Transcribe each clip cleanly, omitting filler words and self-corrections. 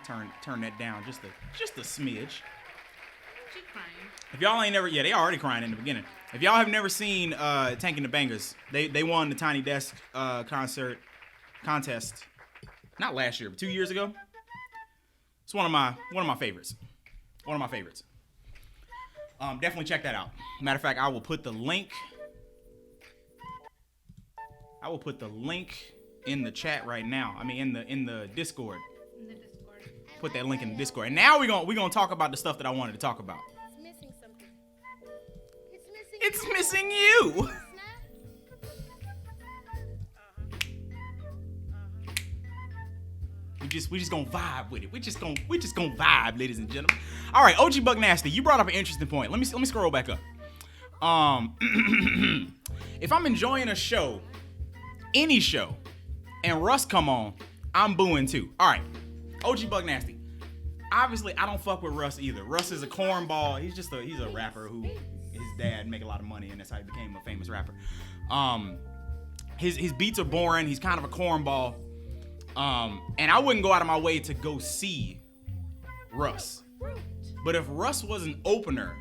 turn that down just a smidge. She crying. If y'all ain't never, they already crying in the beginning. If y'all have never seen Tank and the Bangers, they won the Tiny Desk contest, not last year, but 2 years ago. It's one of my favorites. One of my favorites. Definitely check that out. Matter of fact, I will put the link in the chat right now. I mean, in the Discord. Put that link in the Discord. And now we're gonna talk about the stuff that I wanted to talk about. It's missing something. It's missing you. We just gonna vibe with it. We just gonna vibe, ladies and gentlemen. All right, OG Buck Nasty, you brought up an interesting point. Let me scroll back up. If I'm enjoying a show, any show, and Russ come on, I'm booing too. All right, OG Buck Nasty. Obviously, I don't fuck with Russ either. Russ is a cornball. He's a rapper who his dad make a lot of money, and that's how he became a famous rapper. His beats are boring. He's kind of a cornball. And I wouldn't go out of my way to go see Russ. But if Russ was an opener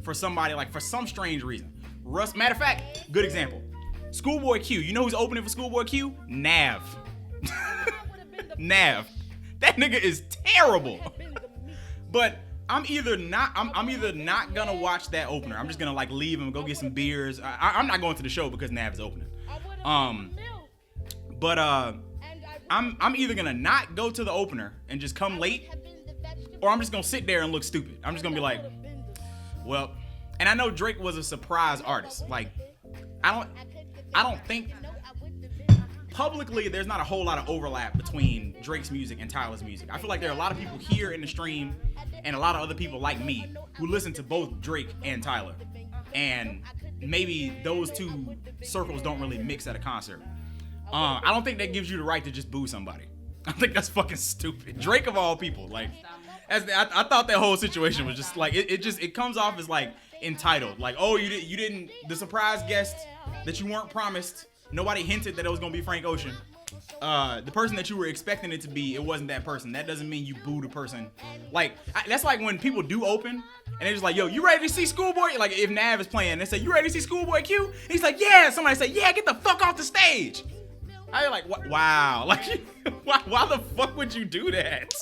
for somebody, like for some strange reason, Russ, matter of fact, good example, Schoolboy Q. You know who's opening for Schoolboy Q? Nav. Nav. That nigga is terrible. But I'm either not gonna watch that opener. I'm just gonna like leave him, go get some beers. I'm not going to the show because Nav is opening. But I'm either gonna not go to the opener and just come late, or I'm just gonna sit there and look stupid. I'm just gonna be like, well, and I know Drake was a surprise artist. Like, I don't think publicly there's not a whole lot of overlap between Drake's music and Tyler's music. I feel like there are a lot of people here in the stream and a lot of other people like me who listen to both Drake and Tyler, and maybe those two circles don't really mix at a concert. I don't think that gives you the right to just boo somebody. I think that's fucking stupid. Drake of all people, like, I thought that whole situation was just like it comes off as like entitled, like, oh, you didn't the surprise guest that you weren't promised. Nobody hinted that it was gonna be Frank Ocean. The person that you were expecting it to be, it wasn't that person. That doesn't mean you boo the person. Like, that's like when people do open and they're just like, yo, you ready to see Schoolboy? Like, if Nav is playing, they say, you ready to see Schoolboy Q? And he's like, yeah. Somebody say, yeah, get the fuck off the stage. I like, what? Wow, like, why the fuck would you do that?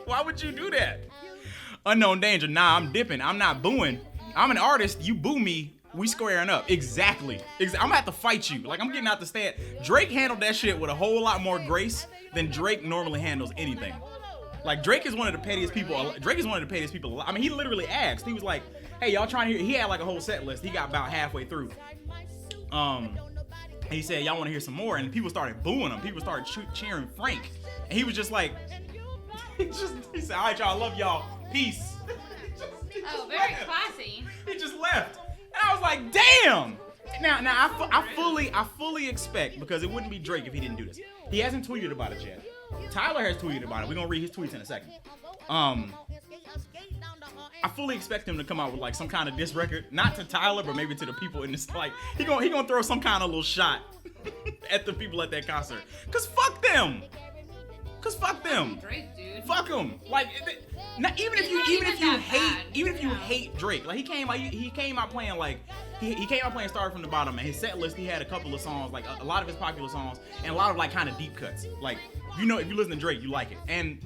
Why would you do that? Unknown Danger, nah, I'm dipping. I'm not booing. I'm an artist. You boo me, we squaring up. Exactly. I'm gonna have to fight you. Like, I'm getting out the stand. Drake handled that shit with a whole lot more grace than Drake normally handles anything. Like, Drake is one of the pettiest people. Drake is one of the pettiest people. I mean, he literally asked. He was like, hey, y'all trying to hear? He had like a whole set list. He got about halfway through. And he said, y'all want to hear some more? And people started booing him. People started cheering Frank. And he was just like, he said, all right, y'all, I love y'all. Peace. Very classy. He just left. And I was like, damn. Now I fully expect, because it wouldn't be Drake if he didn't do this. He hasn't tweeted about it yet. Tyler has tweeted about it. We're going to read his tweets in a second. I fully expect him to come out with like some kind of diss record, not to Tyler, but maybe to the people in this. Like, he gonna throw some kind of little shot at the people at that concert. Cause fuck them. Drake, dude. Fuck them. Like, even if you hate Drake, like he came out playing like he came out playing Started From the Bottom, and his set list he had a couple of songs, like a lot of his popular songs, and a lot of like kind of deep cuts. Like, you know, if you listen to Drake, you like it. And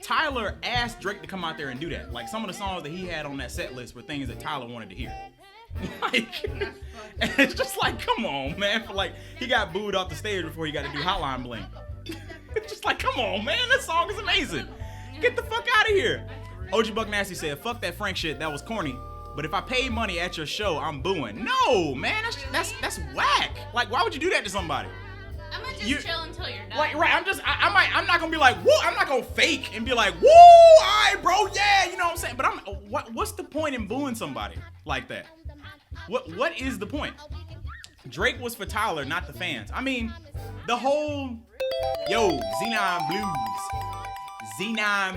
Tyler asked Drake to come out there and do that. Like, some of the songs that he had on that set list were things that Tyler wanted to hear. Like, and it's just like, come on, man. For like, he got booed off the stage before he got to do Hotline Bling. It's just like, come on, man. This song is amazing. Get the fuck out of here. OG Buck Nasty said, fuck that Frank shit. That was corny. But if I paid money at your show, I'm booing. No, man. That's whack. Like, why would you do that to somebody? I'm gonna just chill until you're done. Like, right, I'm not gonna be like, woo, I'm not gonna fake and be like, woo, all right, bro, yeah, you know what I'm saying? But what's the point in booing somebody like that? What is the point? Drake was for Tyler, not the fans. I mean, the whole, yo, Z9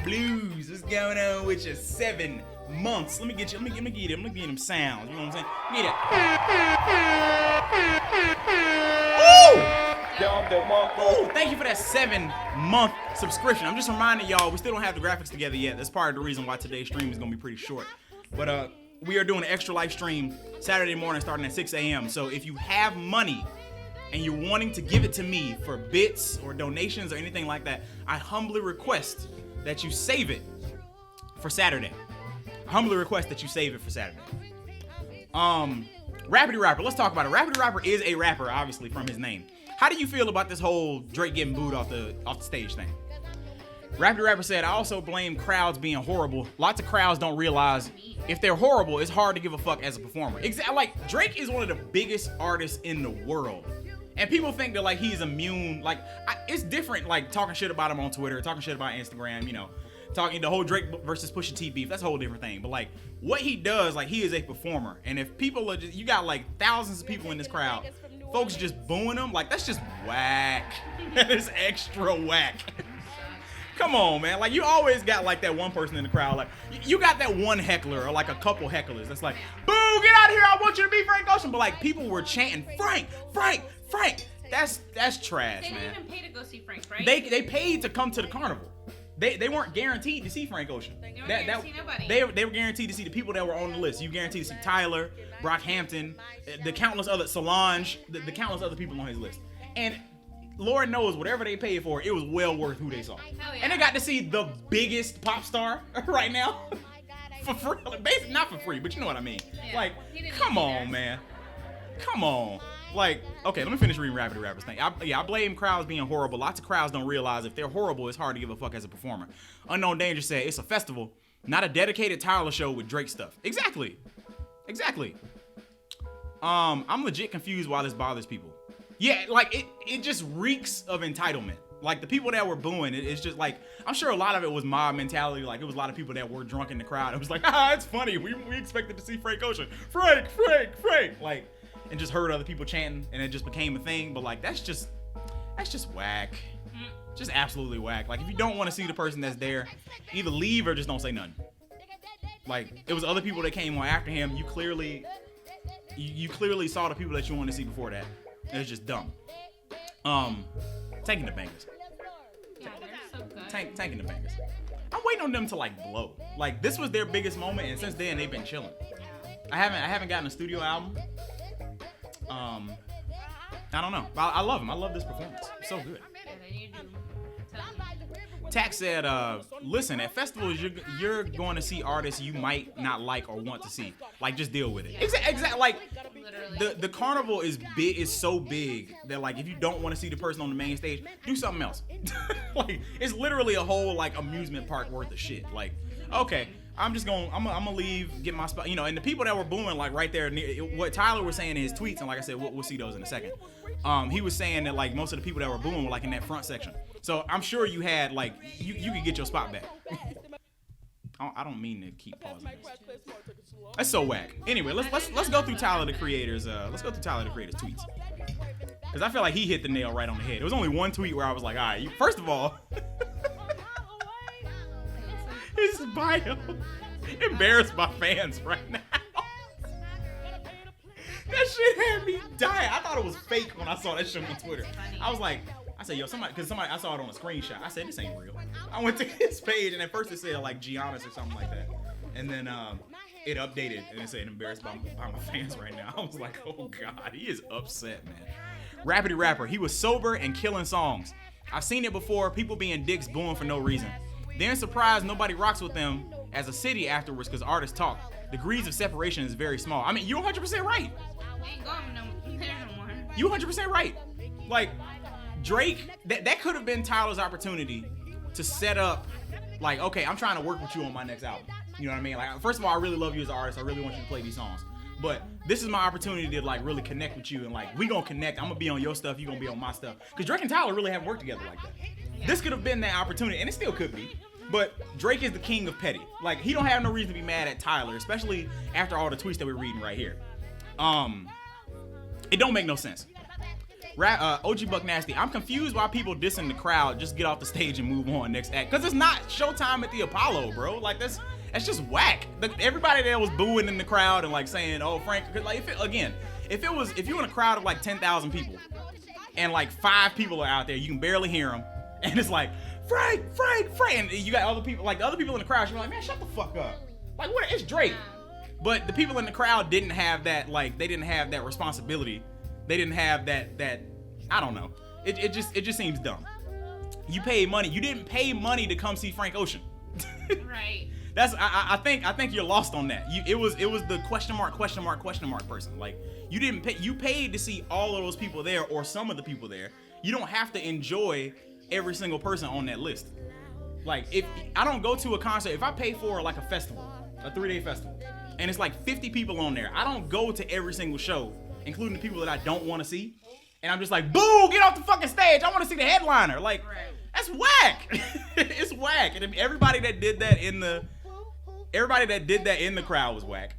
Blues, what's going on with your 7 months? Let me get them sounds, you know what I'm saying? Get it. Ooh! Ooh, thank you for that 7-month subscription. I'm just reminding y'all, we still don't have the graphics together yet. That's part of the reason why today's stream is gonna be pretty short. But we are doing an extra live stream Saturday morning starting at 6 a.m. So if you have money and you're wanting to give it to me for bits or donations or anything like that, I humbly request that you save it for Saturday. I humbly request that you save it for Saturday. Rappity Rapper, let's talk about it. Rappity Rapper is a rapper, obviously, from his name. How do you feel about this whole Drake getting booed off the stage thing? Rappity Rapper said, I also blame crowds being horrible. Lots of crowds don't realize if they're horrible, it's hard to give a fuck as a performer. Exactly. Like, Drake is one of the biggest artists in the world. And people think that, like, he's immune. Like, it's different, like, talking shit about him on Twitter, talking shit about Instagram, you know. Talking the whole Drake versus Pusha T beef, that's a whole different thing. But, like, what he does, like, he is a performer. And if people are just, you got, like, thousands of people in this crowd, folks just booing him, like, that's just whack. That is extra whack. Come on, man. Like, you always got, like, that one person in the crowd. Like, you got that one heckler or, like, a couple hecklers that's like, boo, get out of here. I want you to be Frank Ocean. But, like, people were chanting, Frank, Frank, Frank. That's trash, They man. didn't even pay to go see Frank, right? They paid to come to the carnival. They weren't guaranteed to see Frank Ocean. They weren't guaranteed to see nobody. They were guaranteed to see the people that were on the list. You guaranteed to see Tyler, Brockhampton, the countless other Solange, the countless other people on his list. And Lord knows, whatever they paid for, it was well worth who they saw. Hell yeah. And they got to see the biggest pop star right now for free. Basically, not for free, but you know what I mean. Yeah. Like, He didn't come need on, that. man. Come on. Like, okay, let me finish reading Rappity Rapper's thing. I blame crowds being horrible. Lots of crowds don't realize if they're horrible, it's hard to give a fuck as a performer. Unknown Danger said, it's a festival, not a dedicated Tyler show with Drake stuff. Exactly. I'm legit confused why this bothers people. Yeah, like, it just reeks of entitlement. Like, the people that were booing, it's just like, I'm sure a lot of it was mob mentality. Like, it was a lot of people that were drunk in the crowd. It was like, it's funny. We expected to see Frank Ocean. Frank. Like, and just heard other people chanting, and it just became a thing. But, like, that's just whack. Just absolutely whack. Like, if you don't want to see the person that's there, either leave or just don't say nothing. Like, it was other people that came on after him. You clearly saw the people that you wanted to see before that. It was just dumb. Tanking the Bangers. Yeah, they're so good. Tanking the Bangers. I'm waiting on them to, like, blow. Like, this was their biggest moment, and since then they've been chilling. I haven't gotten a studio album. I don't know. I love him. I love this performance. It's so good. Yeah, they need to tell me. Tax said, listen, at festivals, you're going to see artists you might not like or want to see. Like, just deal with it. Exactly. Like, Literally. the carnival is so big that, like, if you don't want to see the person on the main stage, do something else. Like, it's literally a whole, like, amusement park worth of shit. Like, okay, I'm gonna leave, get my spot, you know. And the people that were booing, like, right there, what Tyler was saying in his tweets, and like I said, we'll see those in a second. He was saying that, like, most of the people that were booing were, like, in that front section. So I'm sure you had, like, you could get your spot back. I don't mean to keep pausing this. That's so whack. Anyway, let's go through Tyler the Creator's tweets, because I feel like he hit the nail right on the head. There was only one tweet where I was like, all right, first of all, his bio embarrassed my fans right now. That shit had me dying. I thought it was fake when I saw that shit on Twitter. I was like, I said, yo, somebody, I saw it on a screenshot. I said, this ain't real. I went to his page, and at first it said, like, Giannis or something like that. And then it updated, and it said, embarrassed by my fans right now. I was like, oh, God, he is upset, man. Rappity Rapper, he was sober and killing songs. I've seen it before, people being dicks booing for no reason. Then surprised nobody rocks with them as a city afterwards because artists talk. Degrees of separation is very small. I mean, you're 100% right. We ain't going there no more. You 100% right. Like, Drake, that could have been Tyler's opportunity to set up, like, okay, I'm trying to work with you on my next album. You know what I mean? Like, first of all, I really love you as an artist. I really want you to play these songs. But this is my opportunity to, like, really connect with you. And, like, we gonna connect. I'm gonna be on your stuff. You gonna be on my stuff. Because Drake and Tyler really haven't worked together like that. Yeah. This could have been that opportunity. And it still could be. But Drake is the king of petty. Like, he don't have no reason to be mad at Tyler, especially after all the tweets that we're reading right here. It don't make no sense. OG Buck Nasty, I'm confused why people dissing the crowd. Just get off the stage and move on next act. Because it's not showtime at the Apollo, bro. Like, that's just whack. Everybody there was booing in the crowd and, like, saying, oh, Frank, like, if you're in a crowd of, like, 10,000 people and, like, 5 people are out there, you can barely hear them. And it's like, Frank, and you got other people, like the other people in the crowd. You're like, man, shut the fuck up. Like, what? It's Drake. But the people in the crowd didn't have that, like, they didn't have that responsibility. They didn't have that. I don't know. It just seems dumb. You paid money. You didn't pay money to come see Frank Ocean. Right. That's I think you're lost on that. It was the question mark person. Like, you didn't pay. You paid to see all of those people there or some of the people there. You don't have to enjoy every single person on that list. Like, if I don't go to a concert, if I pay for like a festival, a 3-day festival, and it's like 50 people on there, I don't go to every single show, including the people that I don't want to see. And I'm just like, boo, get off the fucking stage. I want to see the headliner. Like, that's whack. It's whack. And everybody that did that in the crowd was whack.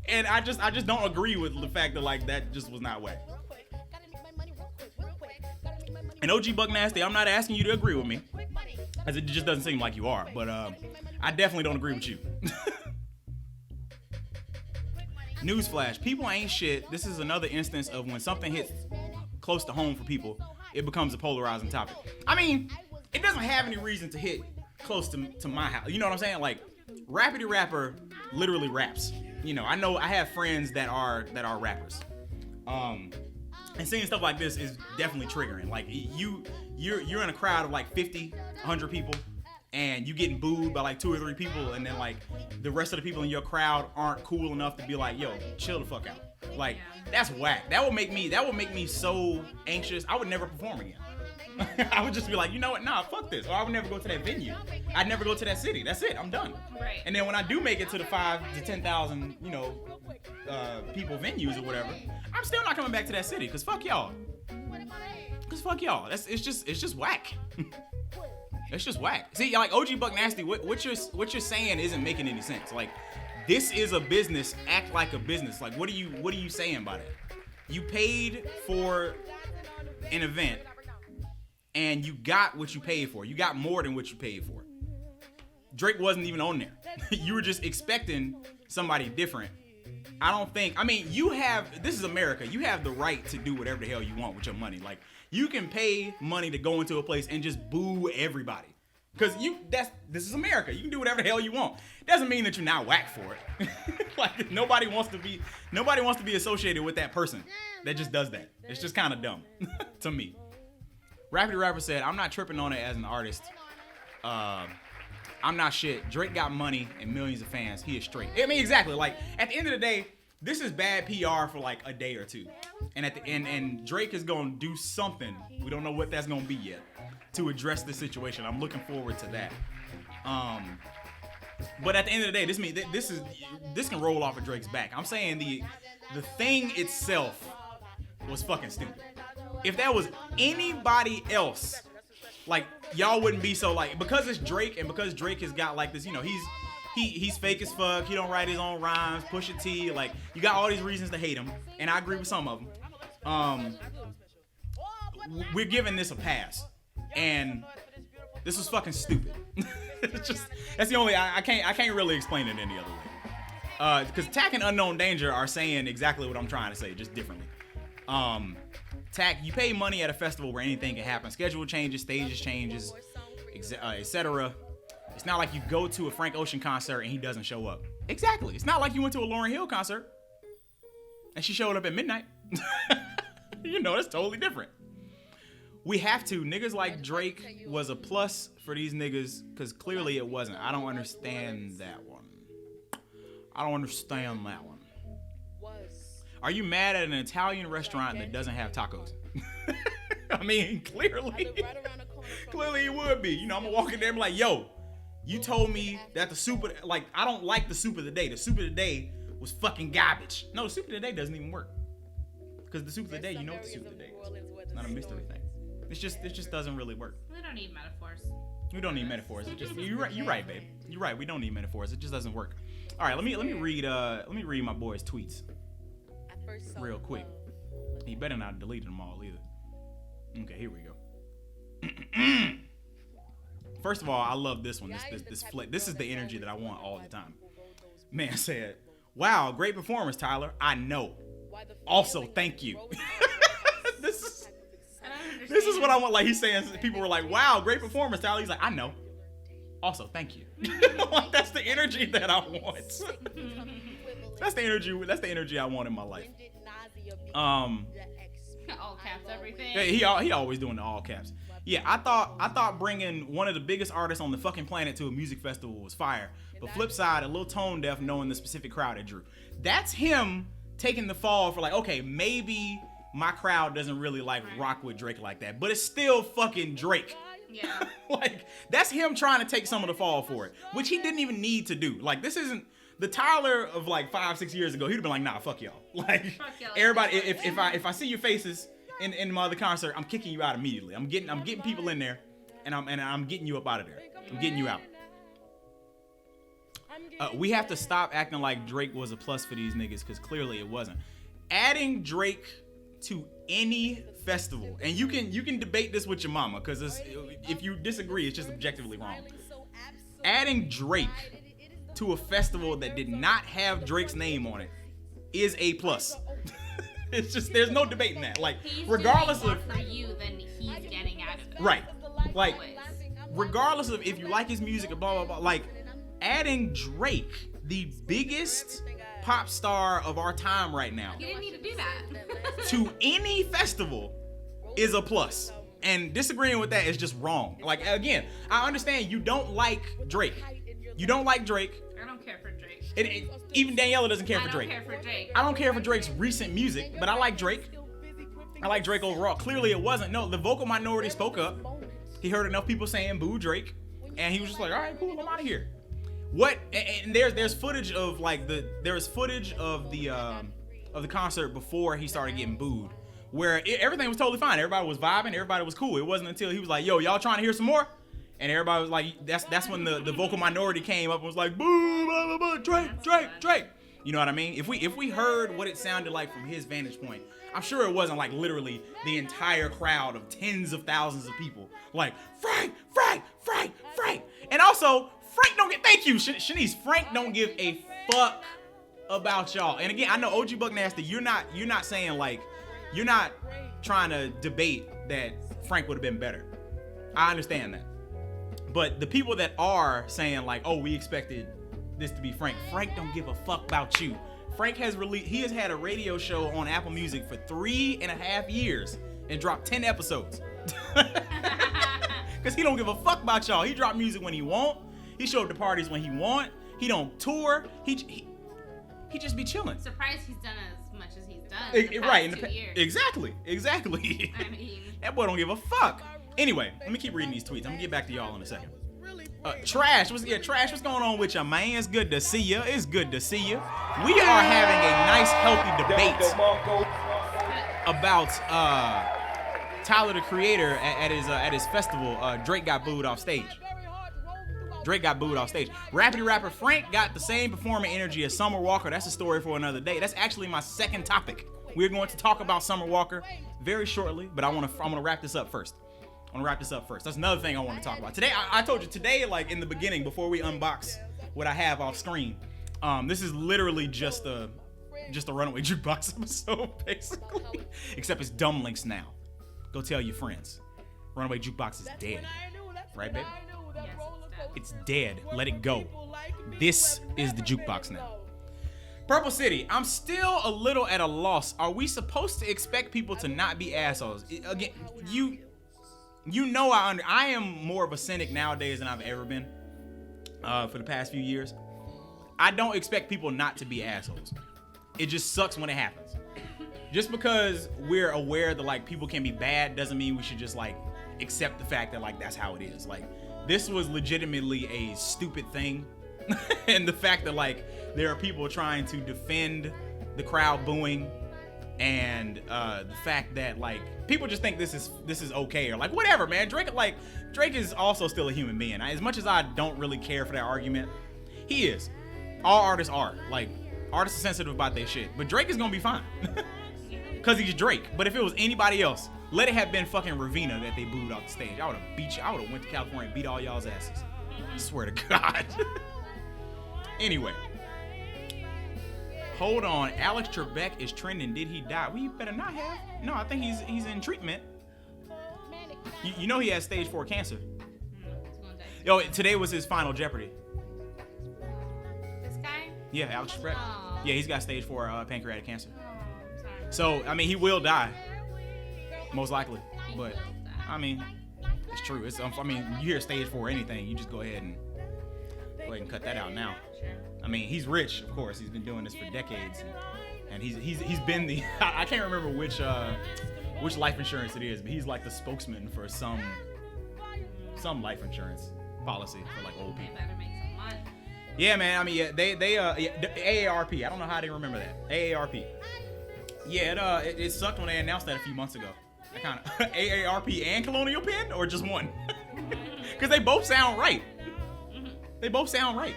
And I just don't agree with the fact that, like, that just was not whack. And OG Buck Nasty, I'm not asking you to agree with me, as it just doesn't seem like you are. But I definitely don't agree with you. Newsflash, people ain't shit. This is another instance of when something hits close to home for people, it becomes a polarizing topic. I mean, it doesn't have any reason to hit close to my house. You know what I'm saying? Like, Rappity Rapper literally raps. You know I have friends that are rappers. And seeing stuff like this is definitely triggering. Like, you're in a crowd of like 50, 100 people, and you getting booed by like 2 or 3 people, and then like the rest of the people in your crowd aren't cool enough to be like, yo, chill the fuck out. Like, that's whack. That would make me so anxious. I would never perform again. I would just be like, you know what? Nah, fuck this. Or I would never go to that venue. I'd never go to that city. That's it. I'm done. Right. And then when I do make it to the 5,000 to 10,000, people venues or whatever, I'm still not coming back to that city. Cause fuck y'all. It's just whack. It's just whack. See, like, OG Buck Nasty, what you're saying isn't making any sense. Like, this is a business. Act like a business. Like, what are you saying by that? You paid for an event, and you got what you paid for. You got more than what you paid for. Drake wasn't even on there. You were just expecting somebody different. This is America. You have the right to do whatever the hell you want with your money. Like, you can pay money to go into a place and just boo everybody. Cause this is America. You can do whatever the hell you want. Doesn't mean that you're not whack for it. Like, nobody wants to be associated with that person that just does that. It's just kind of dumb to me. Rappity Rapper said, I'm not tripping on it as an artist. I'm not shit. Drake got money and millions of fans. He is straight. I mean, exactly. Like, at the end of the day, this is bad PR for like a day or two. And and Drake is gonna do something. We don't know what that's gonna be yet, to address the situation. I'm looking forward to that. But at the end of the day, this can roll off of Drake's back. I'm saying the thing itself was fucking stupid. If that was anybody else, like, y'all wouldn't be so, like, because it's Drake and because Drake has got like this, he's fake as fuck. He don't write his own rhymes. Pusha T, like, you got all these reasons to hate him, and I agree with some of them. We're giving this a pass, and this was fucking stupid. It's just, that's the only, I can't really explain it any other way. Because Tack and Unknown Danger are saying exactly what I'm trying to say, just differently. Tack, you pay money at a festival where anything can happen. Schedule changes, stages changes, etc. It's not like you go to a Frank Ocean concert and he doesn't show up. Exactly. It's not like you went to a Lauryn Hill concert and she showed up at midnight. That's totally different. We have to. Niggas like Drake was a plus for these niggas, because clearly it wasn't. I don't understand that one. Are you mad at an Italian restaurant that doesn't have tacos? I mean, clearly it would be. I'm gonna walk in there and be like, yo, you told me that the soup, like, I don't like the soup of the day. The soup of the day was fucking garbage. No, the soup of the day doesn't even work. Because the soup of the day, you know what the soup of the day is. It's not a mystery thing. It just doesn't really work. We don't need metaphors. We don't need metaphors. It just, you're right, babe. You're right. We don't need metaphors. It just doesn't work. All right, let me read my boy's tweets real quick. He better not delete them all either. Okay, here we go. First of all, I love this one. This is the energy that I want all the time. Man said, "Wow, great performance, Tyler. I know. Also, thank you." This is. I don't understand. This is what I want. Like he's saying, people were like, "Wow, great performance, Tyler." He's like, "I know." Also, thank you. Like that's the energy that I want. That's the energy. That's the energy I want in my life. All caps, everything. Yeah, he always doing the all caps. Yeah, I thought bringing one of the biggest artists on the fucking planet to a music festival was fire. But flip side, a little tone deaf knowing the specific crowd it drew. That's him taking the fall for like, okay, maybe my crowd doesn't really like rock with Drake like that, but it's still fucking Drake. Yeah. Like that's him trying to take some of the fall for it, which he didn't even need to do. Like this isn't the Tyler of like 5-6 years ago. He'd have been like, nah, fuck y'all. Like Fuck y'all. everybody, if I see your faces in my other concert, I'm kicking you out immediately. I'm getting people in there, and I'm getting you up out of there. I'm getting you out. We have to stop acting like Drake was a plus for these niggas, because clearly it wasn't. Adding Drake to any festival, and you can debate this with your mama, because if you disagree, it's just objectively wrong. Adding Drake to a festival that did not have Drake's name on it is a plus. It's just, there's no debating that. Like, He's regardless doing of more for you than he's getting out of it. right, like Always. regardless of if you like his music or blah blah blah, like adding Drake, the biggest pop star of our time right now, He didn't need to do that. to any festival is a plus. And disagreeing with that is just wrong. Like, again, I understand you don't like Drake. You don't like Drake. I don't care for Drake. Even Daniela doesn't care for Drake. I don't care for Drake. I don't care for Drake's recent music, but I like Drake. I like Drake overall. Clearly it wasn't. No, the vocal minority spoke up. He heard enough people saying boo Drake, and he was just like, all right, cool, I'm out of here. What? And there's footage of like there's footage of the concert before he started getting booed, where everything was totally fine. Everybody was vibing. Everybody was cool. It wasn't until he was like, yo, y'all trying to hear some more? And everybody was like, that's when the vocal minority came up and was like, boo, blah, blah, blah, Drake. You know what I mean? If we heard what it sounded like from his vantage point, I'm sure it wasn't like literally the entire crowd of tens of thousands of people like, Frank. And also, Frank don't get, thank you, Shanice, Frank don't give a fuck about y'all. And again, I know OG Buck Nasty, you're not saying like, you're not trying to debate that Frank would have been better. I understand that. But the people that are saying like, oh, we expected this to be Frank don't give a fuck about you. Frank has had a radio show on Apple Music for 3.5 years and dropped 10 episodes. Cause he don't give a fuck about y'all. He drop music when he want. He show up to parties when he want. He don't tour. He just be chilling. Surprised he's done as much as he's done in the past Right, 2 years. Exactly. I mean, That boy don't give a fuck. Anyway, let me keep reading these tweets. I'm gonna get back to y'all in a second. Trash, what's going on with you, man? It's good to see you. It's good to see you. We are having a nice, healthy debate about Tyler the Creator at his festival. Drake got booed off stage. Rappity rapper Frank got the same performing energy as Summer Walker. That's a story for another day. That's actually my second topic. We're going to talk about Summer Walker very shortly, but I'm gonna wrap this up first. That's another thing I want to talk about. Today, I told you today, like in the beginning, before we unbox what I have off screen, this is literally just a Runaway Jukebox episode, basically. Except it's DUMBLINKS now. Go tell your friends. Runaway Jukebox is dead. Right, baby? yes, It's dead. Let it go. This is the jukebox now. Purple City, I'm still a little at a loss. Are we supposed to expect people to not be assholes? Again, you know I am more of a cynic nowadays than I've ever been for the past few years. I don't expect people not to be assholes. It just sucks when it happens. Just because we're aware that like people can be bad doesn't mean we should just like accept the fact that like that's how it is. Like this was legitimately a stupid thing. And the fact that like there are people trying to defend the crowd booing, and the fact that like people just think this is okay or like whatever, man. Drake is also still a human being. As much as I don't really care for that argument, he is. All artists are. Like artists are sensitive about their shit, but Drake is gonna be fine because he's Drake. But if it was anybody else, let it have been fucking Ravina that they booed off the stage, I would have beat you. I would have went to California and beat all y'all's asses. I swear to God. Anyway. Hold on, Alex Trebek is trending. Did he die? We better not have. No, I think he's in treatment. You know he has stage 4 cancer. He's gonna die. Yo, today was his final Jeopardy. This guy? Yeah, Alex Trebek. Oh. Yeah, he's got stage 4 pancreatic cancer. Oh, I'm sorry. So, I mean, he will die. Most likely. He But, will die. I mean, it's true. I mean, you hear stage 4 anything, you just go ahead and cut that out now. Sure. I mean, he's rich, of course. He's been doing this for decades. And he's been the... I can't remember which life insurance it is, but he's like the spokesman for some life insurance policy for like old They people. better make some money. Yeah, man. I mean, yeah, they AARP. I don't know how they remember that. AARP. Yeah, it sucked when they announced that a few months ago. I kind of AARP and Colonial Penn, or just one? Because they both sound right. They both sound right.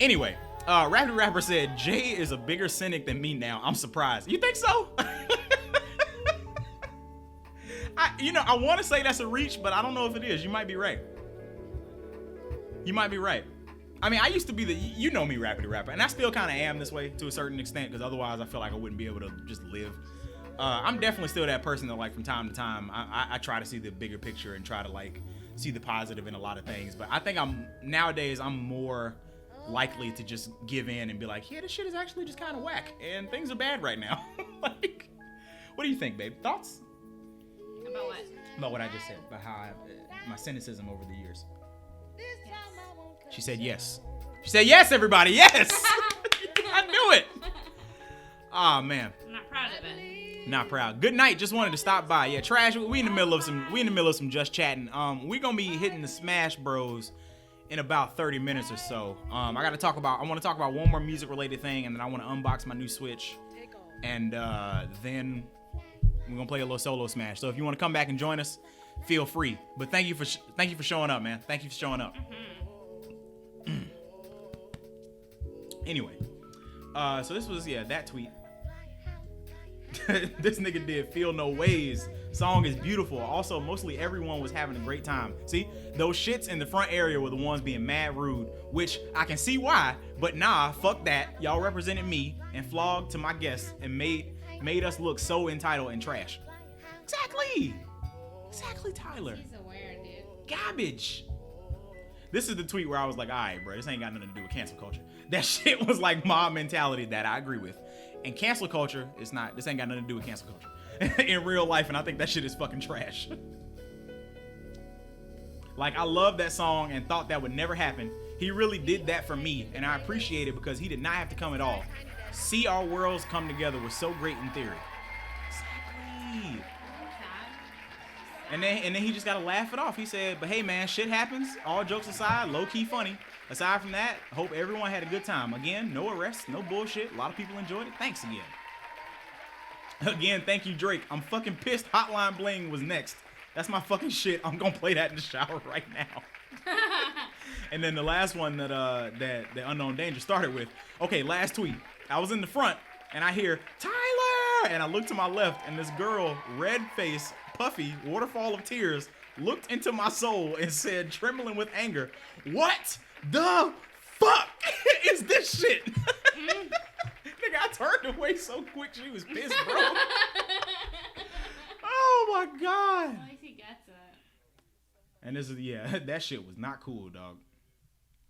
Anyway, Rappy Rapper said Jay is a bigger cynic than me now. I'm surprised. You think so? I want to say that's a reach, but I don't know if it is. You might be right. You might be right. I mean, I used to be you know me, Rappy Rapper, and I still kind of am this way to a certain extent, because otherwise I feel like I wouldn't be able to just live. I'm definitely still that person that, like, from time to time, I try to see the bigger picture and try to, like, see the positive in a lot of things. But I think nowadays I'm more likely to just give in and be like, yeah, this shit is actually just kind of whack, and things are bad right now. Like, what do you think, babe? Thoughts? About what? About what I just said, about how my cynicism over the years. She said yes. She said yes, everybody, yes! I knew it! Oh, man. I'm not proud of it. Not proud. Good night. Just wanted to stop by. Yeah, Trash. We in the middle of some just chatting. We're gonna be hitting the Smash Bros in about 30 minutes or so. I want to talk about one more music related thing, and then I want to unbox my new Switch, and then we're gonna play a little solo Smash. So if you want to come back and join us, feel free. But thank you for showing up, man. Thank you for showing up. Anyway, so this was that tweet. This nigga did Feel No Ways. Song is beautiful. Also, mostly everyone was having a great time. See, those shits in the front area were the ones being mad rude, which I can see why, but nah, fuck that. Y'all represented me and flogged to my guests and made us look so entitled and trash. Exactly, Tyler. He's aware, dude. Garbage. This is the tweet where I was like, all right, bro, this ain't got nothing to do with cancel culture. That shit was like mob mentality that I agree with. And cancel culture is not, this ain't got nothing to do with cancel culture in real life. And I think that shit is fucking trash. Like, I love that song and thought that would never happen. He really did that for me. And I appreciate it because he did not have to come at all. See our worlds come together was so great in theory. Exactly. And then he just gotta laugh it off. He said, but hey man, shit happens. All jokes aside, low key funny. Aside from that, hope everyone had a good time. Again, no arrests, no bullshit. A lot of people enjoyed it. Thanks again. Again, thank you, Drake. I'm fucking pissed. Hotline Bling was next. That's my fucking shit. I'm gonna play that in the shower right now. And then the last one that Unknown Danger started with. Okay, last tweet. I was in the front and I hear Tyler, and I look to my left and this girl, red face, puffy, waterfall of tears, looked into my soul and said, trembling with anger, "What the fuck is this shit?" Nigga, I turned away so quick she was pissed, bro. Oh my god. At least he gets it. And this is that shit was not cool, dog.